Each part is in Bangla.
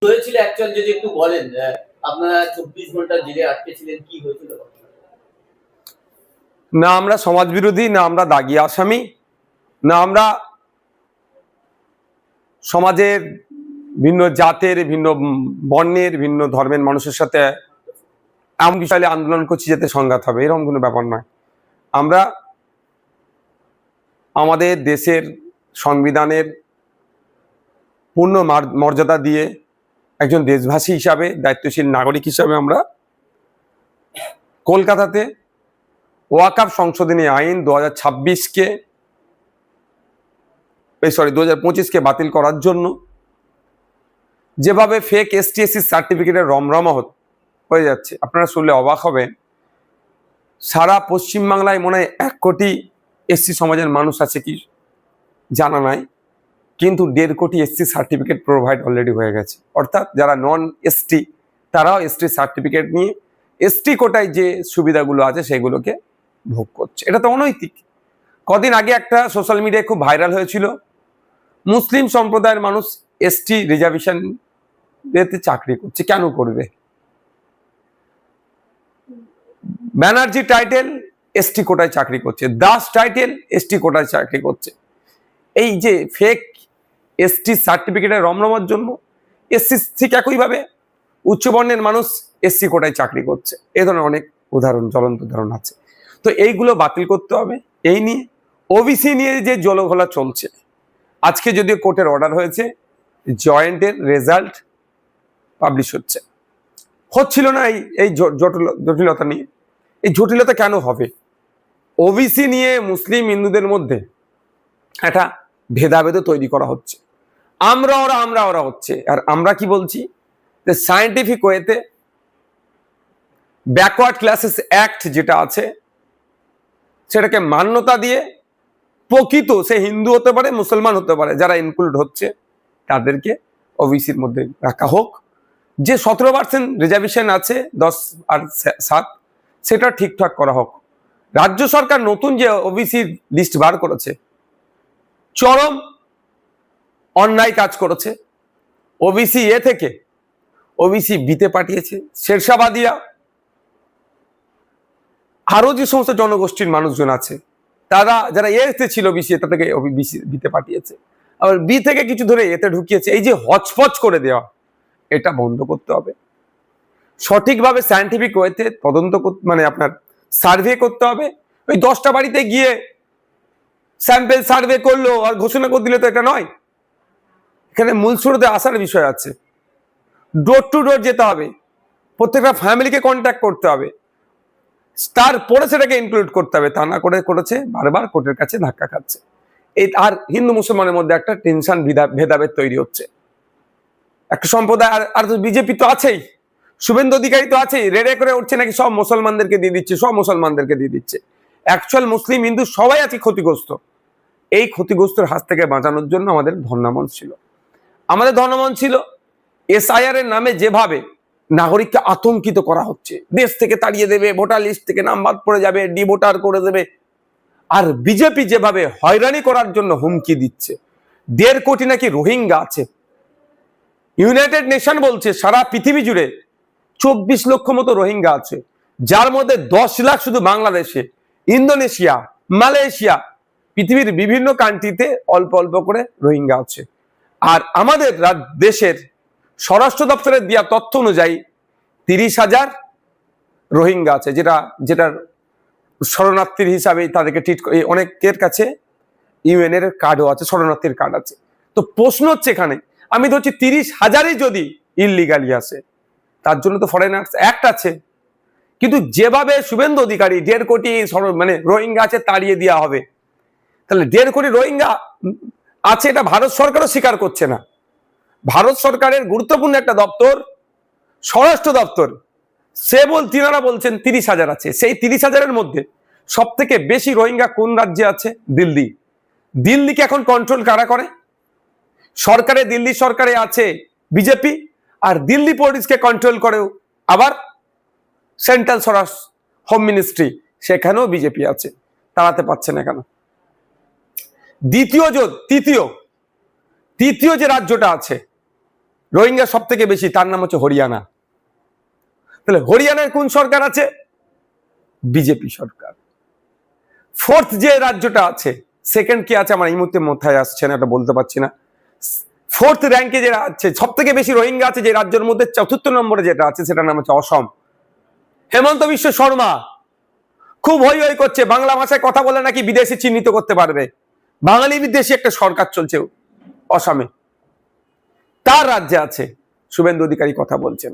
হয়েছিল অ্যাকচুয়াল যদি একটু বলেন, আপনারা 24 ঘন্টা জেলে আটকে ছিলেন, কি হয়েছিল? না আমরা সমাজ বিরোধী, না আমরা দাগী আসামি, না আমরা সমাজের ভিন্ন জাতের, ভিন্ন বর্ণের, ভিন্ন ধর্মের মানুষের সাথে এমন বিষয়ে আন্দোলন করছি যাতে সংঘাত হবে, এরকম কোনো ব্যাপার নয়। আমরা আমাদের দেশের সংবিধানের পূর্ণ মর্যাদা দিয়ে একজন দেশবাসী হিসাবে, দায়িত্বশীল নাগরিক হিসাবে আমরা কলকাতাতে ওয়াকফ সংশোধনী আইন 2025কে বাতিল করার জন্য যেভাবে ফেক ST/SC সার্টিফিকেটের রমরমা হয়ে যাচ্ছে, আপনারা শুনলে অবাক হবেন। সারা পশ্চিমবাংলায় মনে হয় 1 কোটি SC সমাজের মানুষ আছে কি জানা নাই, কিন্তু 1.5 কোটি SC সার্টিফিকেট প্রোভাইড অলরেডি হয়ে গেছে। অর্থাৎ যারা নন ST তারাও ST সার্টিফিকেট নিয়ে ST কোটায় যে সুবিধাগুলো আছে সেগুলোকে ভোগ করছে। এটা তো অনৈতিক। কদিন আগে একটা সোশ্যাল মিডিয়ায় খুব ভাইরাল হয়েছিল, মুসলিম সম্প্রদায়ের মানুষ ST রিজার্ভেশন এতে চাকরি করছে, কেন করবে? ব্যানার্জি টাইটেল ST কোটায় চাকরি করছে, দাস টাইটেল ST কোটায় চাকরি করছে। এই যে ফেক ST সার্টিফিকেটের রমরমার জন্য SC ঠিক একইভাবে উচ্চবর্ণের মানুষ SC কোটায় চাকরি করছে। এ ধরনের অনেক উদাহরণ, জ্বলন্ত উদাহরণ আছে। তো এইগুলো বাতিল করতে হবে। এই নিয়ে OBC নিয়ে যে জলঘোলা চলছে, আজকে যদিও কোর্টের অর্ডার হয়েছে, জয়েন্টের রেজাল্ট পাবলিশ হচ্ছিল না। এই জটিলতা নিয়ে, এই জটিলতা কেন হবে? OBC নিয়ে মুসলিম হিন্দুদের মধ্যে একটা ভেদাভেদ তৈরি করা হচ্ছে, আমরা ওরা হচ্ছে। আর আমরা কি বলছি, যে সায়েন্টিফিক ওয়েতে ব্যাকওয়ার্ড ক্লাসেস অ্যাক্ট যেটা আছে সেটাকে মান্যতা দিয়ে প্রকৃত, সে হিন্দু হতে পারে, মুসলমান হতে পারে, যারা ইনক্লুড হচ্ছে তাদেরকে OBCর মধ্যে রাখা হোক। যে 17% রিজার্ভেশন আছে 10 আর 7, সেটা ঠিকঠাক করা হোক। রাজ্য সরকার নতুন যে OBC লিস্ট বার করেছে, চরম অন্যায় কাজ করেছে। OBC A থেকে OBC B-তে পাঠিয়েছে। শেরশাবাদিয়া আরো যে সমস্ত জনগোষ্ঠীর মানুষজন আছে, তারা যারা A-তে ছিল OBC, তাদেরকে OBC B-তে পাঠিয়েছে, আবার B থেকে কিছু ধরে A-তে ঢুকিয়েছে। এই যে হচপচ করে দেওয়া, এটা বন্ধ করতে হবে। সঠিকভাবে সায়েন্টিফিক ওয়েতে তদন্ত মানে আপনার সার্ভে করতে হবে। ওই 10টা বাড়িতে গিয়ে স্যাম্পেল সার্ভে করলো আর ঘোষণা করে দিলে তো এটা নয়। এখানে মূল স্রোতে আসার বিষয় আছে, ডোর টু ডোর যেতে হবে, প্রত্যেকটা ফ্যামিলিকে কন্ট্যাক্ট করতে হবে, তারপরে সেটাকে ইনক্লুড করতে হবে। তা না করে করেছে, বারবার কোর্টের কাছে ধাক্কা খাচ্ছে। এই আর হিন্দু মুসলমানের মধ্যে একটা টেনশন, ভেদাভেদ তৈরি হচ্ছে। একটা সম্প্রদায়, আর তো বিজেপি তো আছেই, শুভেন্দু অধিকারী তো আছেই, রেড়ে করে উঠছে নাকি সব মুসলমানদেরকে দিয়ে দিচ্ছে, সব মুসলমানদেরকে দিয়ে দিচ্ছে। অ্যাকচুয়াল মুসলিম হিন্দু সবাই আছে ক্ষতিগ্রস্ত। এই ক্ষতিগ্রস্তের হাত থেকে বাঁচানোর জন্য আমাদের ধর্নামঞ্চ ছিল। SIR এর নামে যেভাবে নাগরিককে আতঙ্কিত করা হচ্ছে, দেশ থেকে তাড়িয়ে দেবে, ভোটার লিস্ট থেকে নাম বাদ পড়ে যাবে, ডিভোটার করে দেবে, আর বিজেপি যেভাবে হয়রানি করার জন্য হুমকি দিচ্ছে। 1.5 কোটি নাকি রোহিঙ্গা আছে। ইউনাইটেড নেশন বলছে সারা পৃথিবী জুড়ে 24 লক্ষ মতো রোহিঙ্গা আছে, যার মধ্যে 10 লাখ শুধু বাংলাদেশে, ইন্দোনেশিয়া, মালয়েশিয়া, পৃথিবীর বিভিন্ন কান্ট্রিতে অল্প অল্প করে রোহিঙ্গা আছে। আর আমাদের দেশের স্বরাষ্ট্র দপ্তরের দেওয়া তথ্য অনুযায়ী 30,000 রোহিঙ্গা আছে, যেটার শরণার্থীর হিসাবে তাদেরকে ট্রিট, অনেকের কাছে UN এর কার্ডও আছে, শরণার্থীর কার্ড আছে। তো প্রশ্ন হচ্ছে এখানে, আমি ধরছি 30,000ই যদি ইললিগালি আসে, তার জন্য তো ফরেনার্স অ্যাক্ট আছে। কিন্তু যেভাবে শুভেন্দু অধিকারী 1.5 কোটি মানে রোহিঙ্গা আছে তাড়িয়ে দেওয়া হবে, তাহলে 1.5 কোটি রোহিঙ্গা আছে, এটা ভারত সরকারও স্বীকার করছে না। ভারত সরকারের গুরুত্বপূর্ণ একটা দপ্তর, স্বরাষ্ট্র দপ্তর, তিনারা বলছেন 30,000 আছে। সেই 30,000-এর মধ্যে সব থেকে বেশি রোহিঙ্গা কোন রাজ্যে আছে? দিল্লি। দিল্লিকে এখন কন্ট্রোল কারা করে? সরকারে, দিল্লি সরকারে আছে বিজেপি, আর দিল্লি পুলিশকে কন্ট্রোল করেও আবার সেন্ট্রাল হোম মিনিস্ট্রি, সেখানেও বিজেপি আছে। তাড়াতে পারছে না কেন? তৃতীয় যে রাজ্যটা আছে, রোহিঙ্গা সব থেকে বেশি, তার নাম হচ্ছে হরিয়ানা। তাহলে হরিয়ানার কোন সরকার আছে? বিজেপি সরকার। ফোর্থ যে রাজ্যটা আছে, সেকেন্ড কি আছে আমার এই মুহূর্তে মাথায় আসছে না, এটা বলতে পারছি না। ফোর্থ র্যাঙ্কে যেটা আছে, সব থেকে বেশি রোহিঙ্গা আছে যে রাজ্যের মধ্যে, চতুর্থ নম্বরে যেটা আছে সেটার নাম হচ্ছে অসম। হেমন্ত বিশ্ব শর্মা খুব হই হই করছে, বাংলা ভাষায় কথা বলে নাকি বিদেশি চিহ্নিত করতে পারবে। বাঙালি বিদেশি একটা সরকার চলছে অসমে, তার রাজ্যে আছে শুভেন্দু অধিকারী কথা বলছেন।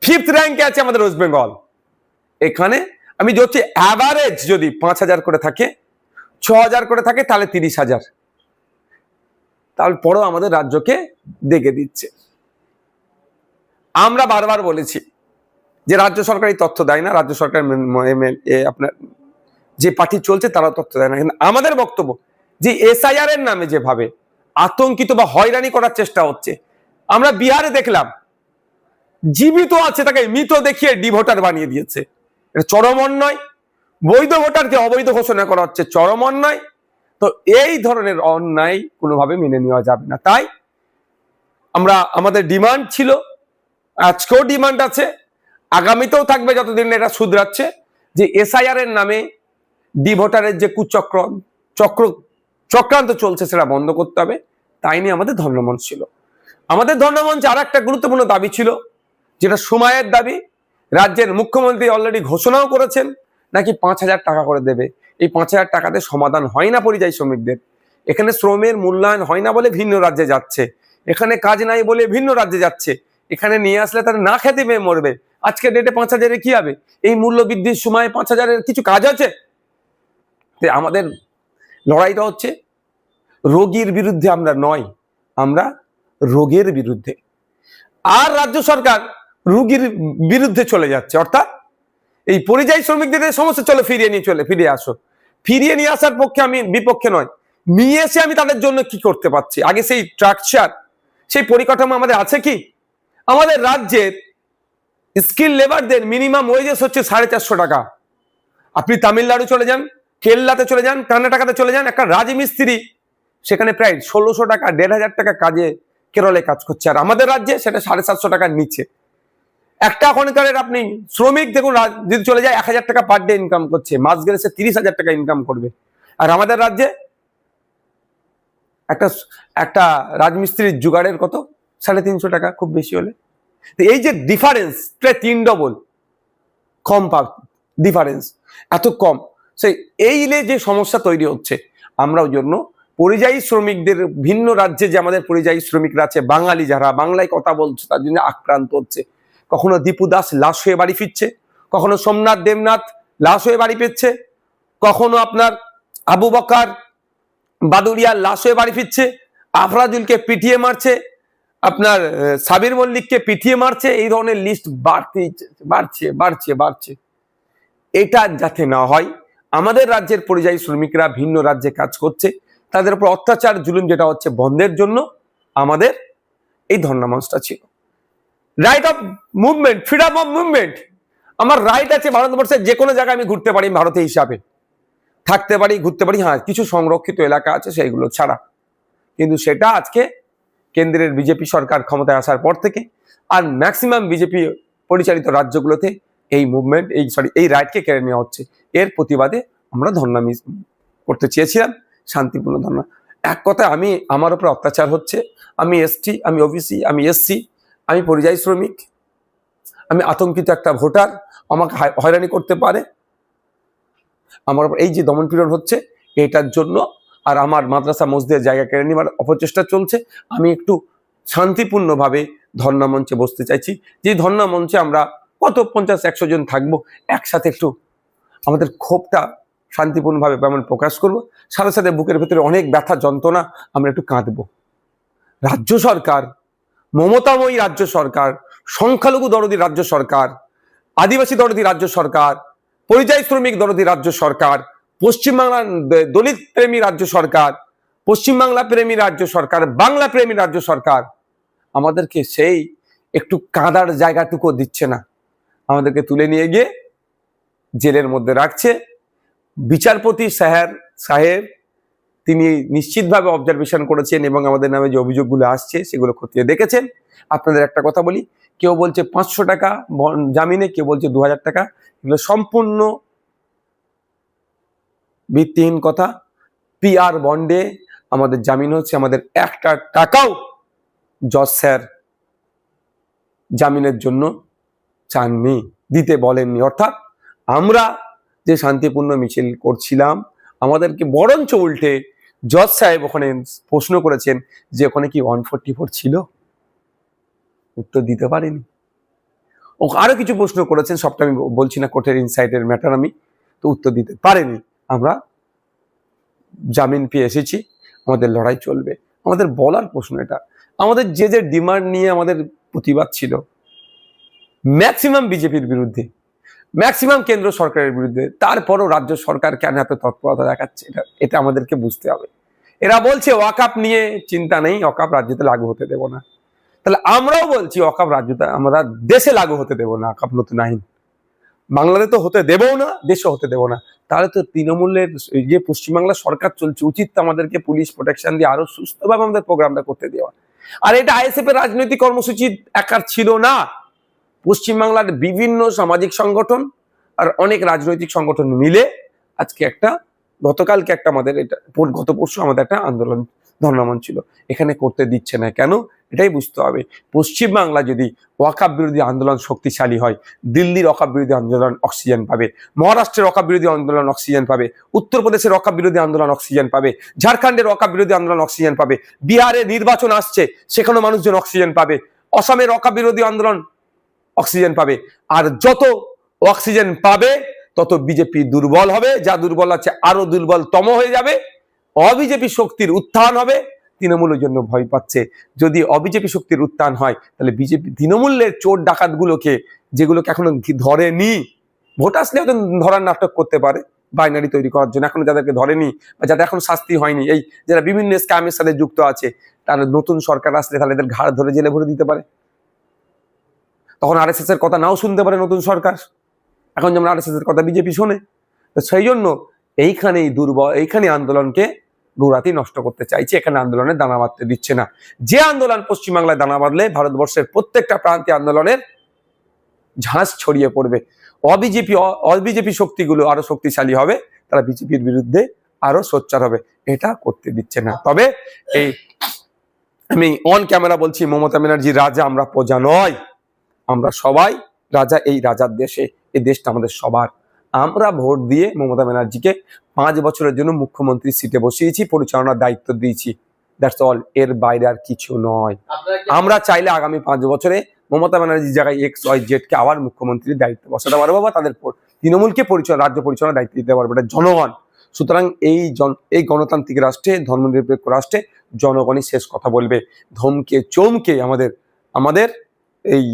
ফিফথ র্যাঙ্কে আছে আমাদের ওয়েস্ট বেঙ্গল। এখানে আমি যদি অ্যাভারেজ যদি 5,000 করে থাকে, 6,000 করে থাকে, তাহলে 30,000, তাহলে পরও আমাদের রাজ্যকে দেখে দিচ্ছে। আমরা বারবার বলেছি যে রাজ্য সরকার এই তথ্য দেয় না, রাজ্য সরকার আপনার যে পার্টি চলছে তারা তথ্য দেয় না। কিন্তু আমাদের বক্তব্য যে এসআইআর এর নামে যেভাবে আতঙ্কিত বা হয়রানি করার চেষ্টা হচ্ছে, আমরা বিহারে দেখলাম জীবিত আছে তাকে মৃত দেখিয়ে ডিভোটার বানিয়ে দিয়েছে। এটা চরম অন্যায়। বৈধ ভোটারকে অবৈধ ঘোষণা করা হচ্ছে, চরম অন্যায়। তো এই ধরনের অন্যায় কোনোভাবে মেনে নেওয়া যাবে না। তাই আমাদের ডিমান্ড ছিল, আজকেও ডিমান্ড আছে, আগামীতেও থাকবে যতদিন এটা শুধরাচ্ছে, যে এসআইআর এর নামে ডিভোটারের যে চক্রান্ত চলছে সেটা বন্ধ করতে হবে। তাই নিয়ে আমাদের ধর্মমঞ্চ ছিল। আমাদের ধর্মমঞ্চে আর একটা গুরুত্বপূর্ণ দাবি ছিল, যেটা সময়ের দাবি। রাজ্যের মুখ্যমন্ত্রী অলরেডি ঘোষণাও করেছেন নাকি 5,000 টাকা করে দেবে। এই 5,000 টাকাতে সমাধান হয় না পরিযায়ী শ্রমিকদের। এখানে শ্রমের মূল্যায়ন হয় না বলে ভিন্ন রাজ্যে যাচ্ছে, এখানে কাজ নাই বলে ভিন্ন রাজ্যে যাচ্ছে। এখানে নিয়ে আসলে তারা না খেতে পেয়ে মরবে। আজকে ডেটে 5,000-এ কি হবে? এই মূল্য বৃদ্ধির সময় 5,000-এর কিছু কাজ আছে? আমাদের লড়াইটা হচ্ছে রোগীর বিরুদ্ধে আমরা নয়, আমরা রোগের বিরুদ্ধে। আর রাজ্য সরকার রোগীর বিরুদ্ধে চলে যাচ্ছে, অর্থাৎ এই পরিযায়ী শ্রমিকদের সমস্যা চলে ফিরিয়ে আসো। ফিরিয়ে নিয়ে আসার পক্ষে আমি বিপক্ষে নয়, নিয়ে এসে আমি তাদের জন্য কি করতে পারছি, আগে সেই স্ট্রাকচার, সেই পরিকাঠামো আমাদের আছে কি? আমাদের রাজ্যের স্কিল লেবারদের মিনিমাম ওয়েজেস হচ্ছে 450 টাকা। আপনি তামিলনাড়ু চলে যান, কেরলাতে চলে যান, কর্ণাটকাতে চলে যান, একটা রাজমিস্ত্রি সেখানে প্রায় 1,600 টাকা, 1,500 টাকা কাজে কেরলে কাজ করছে, আর আমাদের রাজ্যে সেটা 750 টাকার নিচে। একটা খনিকারের আপনি শ্রমিক দেখুন, যদি চলে যায় 1,000 টাকা পার ডে ইনকাম করছে, মাস গেলে সে 30,000 টাকা ইনকাম করবে। আর আমাদের রাজ্যে একটা রাজমিস্ত্রির জোগাড়ের কত? 350 টাকা খুব বেশি হলে। এই যে ডিফারেন্স, প্রায় 3 ডবল কম ডিফারেন্স, এত কম, সেই এই যে সমস্যা তৈরি হচ্ছে। আমরা ওই জন্য পরিযায়ী শ্রমিকদের, ভিন্ন রাজ্যে যে আমাদের পরিযায়ী শ্রমিকরা আছে, বাঙালি যারা বাংলায় কথা বলছে, তার জন্য আক্রান্ত হচ্ছে। কখনো দীপু দাস লাশ হয়ে বাড়ি ফিরছে, কখনো সোমনাথ দেবনাথ লাশ হয়ে বাড়ি ফিরছে, কখনো আপনার আবু বকর বাদুরিয়া লাশ হয়ে বাড়ি ফিরছে, আফরাজুলকে পিটিয়ে মারছে, আপনার সাবির মল্লিককে পিটিয়ে মারছে। এই ধরনের লিস্ট বাড়ছে। এটা যাতে না হয়, আমাদের রাজ্যের পরিযায়ী শ্রমিকরা ভিন্ন রাজ্যে কাজ করছে, তাদের উপর অত্যাচার জুলুম যেটা হচ্ছে, বন্ধের জন্য আমাদের এই ধর্ণা মঞ্চটা ছিল। Right of movement, freedom of movement, আমার রাইট আছে ভারতবর্ষের যে কোনো জায়গায় আমি ঘুরতে পারি, ভারতীয় হিসাবে থাকতে পারি, ঘুরতে পারি। হ্যাঁ, কিছু সংরক্ষিত এলাকা আছে সেইগুলো ছাড়া। কিন্তু সেটা আজকে কেন্দ্রের বিজেপি সরকার ক্ষমতায় আসার পর থেকে, আর ম্যাক্সিমাম বিজেপি পরিচালিত রাজ্যগুলোতে এই মুভমেন্ট, এই রাইটকে কেড়ে নেওয়া হচ্ছে। এর প্রতিবাদে আমরা ধর্ণা করতে চেয়েছিলাম, শান্তিপূর্ণ ধর্ণা। এক কথায় আমার উপর অত্যাচার হচ্ছে, আমি এসটি, আমি ওবিসি, আমি এসসি, আমি পরিযায়ী শ্রমিক, আমি আতঙ্কিত একটা ভোটার, আমাকে হয়রানি করতে পারে, আমার এই যে দমনপীড়ন হচ্ছে, এটার জন্য আর আমার মাদ্রাসা মসজিদের জায়গা কেড়ে নেওয়ার অপচেষ্টা চলছে। আমি একটু শান্তিপূর্ণভাবে ধর্ণা মঞ্চে বসতে চাইছি, যে ধর্ণা মঞ্চে আমরা কত 50-100 জন থাকবো, একসাথে একটু আমাদের ক্ষোভটা শান্তিপূর্ণভাবে আমরা প্রকাশ করব। সাথে সাথে বুকের ভেতরে অনেক ব্যথা যন্ত্রণা, আমরা একটু কাঁদবো। রাজ্য সরকার, মমতাময়ী রাজ্য সরকার, সংখ্যালঘু দরদি রাজ্য সরকার, আদিবাসী দরদি রাজ্য সরকার, পরিযায়ী শ্রমিক দরদি রাজ্য সরকার, পশ্চিমবাংলার দলিত প্রেমী রাজ্য সরকার, পশ্চিমবাংলা প্রেমী রাজ্য সরকার, বাংলা প্রেমী রাজ্য সরকার আমাদেরকে সেই একটু কাঁদার জায়গাটুকু দিচ্ছে না। আমাদেরকে তুলে নিয়ে গিয়ে জেলের মধ্যে রাখছে। বিচারপতি সাহেব তিনি নিশ্চিতভাবে অবজারভেশন করেছেন এবং আমাদের নামে যে অভিযোগগুলো আসছে সেগুলো খতিয়ে দেখেছেন। আপনাদের একটা কথা বলি, কেউ বলছে 500 টাকা জামিনে, কেউ বলছে 2000 টাকা, এগুলো সম্পূর্ণ ভিত্তিহীন কথা। পিআর বন্ডে আমাদের জামিন হচ্ছে, আমাদের একটা টাকাও জজ স্যার জামিনের জন্য চাননি, দিতে বলেননি। অর্থাৎ আমরা যে শান্তিপূর্ণ মিছিল করছিলাম, আমাদেরকে বরঞ্চ উল্টে জজ সাহেব ওখানে প্রশ্ন করেছেন যে ওখানে কি 144 ছিল, উত্তর দিতে পারেনি। ও আরো কিছু প্রশ্ন করেছেন, সবটা আমি বলছি না, কোর্টের ইনসাইটের ম্যাটার, আমি তো উত্তর দিতে পারেনি। আমরা জামিন পেয়ে এসেছি, আমাদের লড়াই চলবে। আমাদের বলার প্রশ্ন এটা, আমাদের যে যে ডিমান্ড নিয়ে আমাদের প্রতিবাদ ছিল, ম্যাক্সিমাম বিজেপির বিরুদ্ধে, ম্যাক্সিমাম কেন্দ্র সরকারের বিরুদ্ধে, তারপরও রাজ্য সরকার কেন এত তৎপরতা দেখাচ্ছে, এটা আমাদেরকে বুঝতে হবে। এরা বলছে ওয়াকাপ নিয়ে চিন্তা নেই, ওয়াকাপ রাজ্যতে লাগু হতে দেব না। তাহলে আমরাও বলছি ওয়াকাপ রাজ্যতে, আমরা দেশে লাগু হতে দেব না ওয়াকাপ নতুন আইন, বাংলাদেশে তো হতে দেবও না, দেশে হতে দেব না। তাহলে তো তৃণমূলের যে পশ্চিমবাংলার সরকার চলছে, উচিত আমাদেরকে পুলিশ প্রোটেকশন দিয়ে আরো সুস্থভাবে আমাদের প্রোগ্রামটা করতে দেওয়া। আর এটা আইএসএফ এর রাজনৈতিক কর্মসূচি একার ছিল না, পশ্চিমবাংলার বিভিন্ন সামাজিক সংগঠন আর অনেক রাজনৈতিক সংগঠন মিলে আজকে একটা, গতকালকে একটা আমাদের, এটা গত পরশু আমাদের একটা আন্দোলন ধর্নামন ছিল, এখানে করতে দিচ্ছে না কেন, এটাই বুঝতে হবে। পশ্চিমবাংলা যদি ওয়াকাপ বিরোধী আন্দোলন শক্তিশালী হয়, দিল্লির ওয়াকাপ বিরোধী আন্দোলন অক্সিজেন পাবে, মহারাষ্ট্রের ওয়াকাপ বিরোধী আন্দোলন অক্সিজেন পাবে, উত্তরপ্রদেশের ওয়াকাপ বিরোধী আন্দোলন অক্সিজেন পাবে, ঝাড়খণ্ডের ওয়াকাপ বিরোধী আন্দোলন অক্সিজেন পাবে, বিহারে নির্বাচন আসছে সেখানেও মানুষজন অক্সিজেন পাবে, অসমের ওয়াকাপ বিরোধী আন্দোলন অক্সিজেন পাবে। আর যত অক্সিজেন পাবে তত বিজেপি দুর্বল হবে, যা দুর্বল আছে আরো দুর্বলতম হয়ে যাবে, অবিজেপি শক্তির উত্থান হবে। তৃণমূলের জন্য ভয় পাচ্ছে, যদি অবিজেপি শক্তির উত্থান হয় তাহলে বিজেপি তৃণমূলের চোর ডাকাত গুলোকে, যেগুলোকে এখনো ধরেনি, ভোট আসলে হয়তো ধরার নাটক করতে পারে বাইনারি তৈরি করার জন্য, এখনো যাদেরকে ধরেনি বা যাদের এখন শাস্তি হয়নি, এই যারা বিভিন্ন স্ক্যামের সাথে যুক্ত আছে, তারা নতুন সরকার আসলে তাহলে এদের ঘাড় ধরে জেলে ভরে দিতে পারে। তখন আরএসএস এর কথা নাও শুনতে পারে নতুন সরকার, এখন যেমন আরএসএস এর কথা বিজেপি শোনে। তো সেই জন্য এইখানেই দুর্বল, এইখানে আন্দোলনকে গৌরাতি নষ্ট করতে চাইছে, এখানে আন্দোলনে দানা বাঁধতে দিচ্ছে না। যে আন্দোলন পশ্চিমবাংলায় দানা বাঁধলে ভারতবর্ষের প্রত্যেকটা প্রান্তে আন্দোলনের ঝাঁস ছড়িয়ে পড়বে, অবিজেপি শক্তিগুলো আরো শক্তিশালী হবে, তারা বিজেপির বিরুদ্ধে আরো সোচ্চার হবে, এটা করতে দিচ্ছে না। তবে এই আমি অন ক্যামেরা বলছি, মমতা ব্যানার্জি রাজা, আমরা প্রজা নয়, আমরা সবাই রাজা এই রাজার দেশে, এই দেশটা আমাদের সবার। আমরা ভোট দিয়ে মমতা ব্যানার্জিকে 5 বছরের জন্য মুখ্যমন্ত্রীর সিটে বসিয়েছি, পরিচালনার দায়িত্ব দিয়েছি, দ্যাটস অল, এর বাইরে আর কিছু নয়। আমরা চাইলে আগামী 5 বছরে মমতা ব্যানার্জির জায়গায় XYZ কে আবার মুখ্যমন্ত্রীর দায়িত্ব বসাতে পারবো, বা তাদের তৃণমূলকে রাজ্য পরিচালনার দায়িত্ব দিতে পারবো, এটা জনগণ। সুতরাং এই গণতান্ত্রিক রাষ্ট্রে, ধর্মনিরপেক্ষ রাষ্ট্রে জনগণই শেষ কথা বলবে। ধমকে চমকে আমাদের এই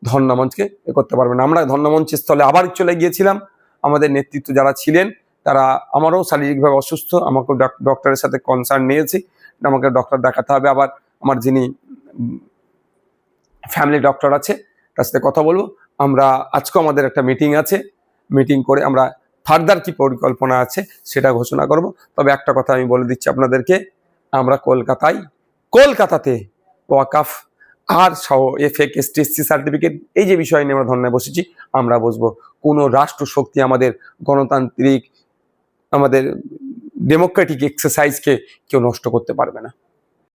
ধর্ণামঞ্চকে করতে পারবে না। আমরা ধর্ণামঞ্চের স্থলে আবার চলে গিয়েছিলাম, আমাদের নেতৃত্ব যারা ছিলেন তারা, আমারও শারীরিকভাবে অসুস্থ, আমাকে ডক্টরের সাথে কনসার্ন নিয়েছি, আমাকে ডক্টর দেখাতে হবে, আবার আমার যিনি ফ্যামিলি ডক্টর আছে তার সাথে কথা বলবো। আমরা আজকেও আমাদের একটা মিটিং আছে, মিটিং করে আমরা ফার্দার কি পরিকল্পনা আছে সেটা ঘোষণা করব। তবে একটা কথা আমি বলে দিচ্ছি আপনাদেরকে, আমরা কলকাতাতে ওয়াকাফ আর FAQ ST সার্টিফিকেট, এই যে বিষয় নিয়ে আমরা ধর্নায় বসেছি, আমরা বসবো। কোনো রাষ্ট্র শক্তি আমাদের গণতান্ত্রিক, আমাদের ডেমোক্রেটিক এক্সারসাইজকে কেউ নষ্ট করতে পারবে না।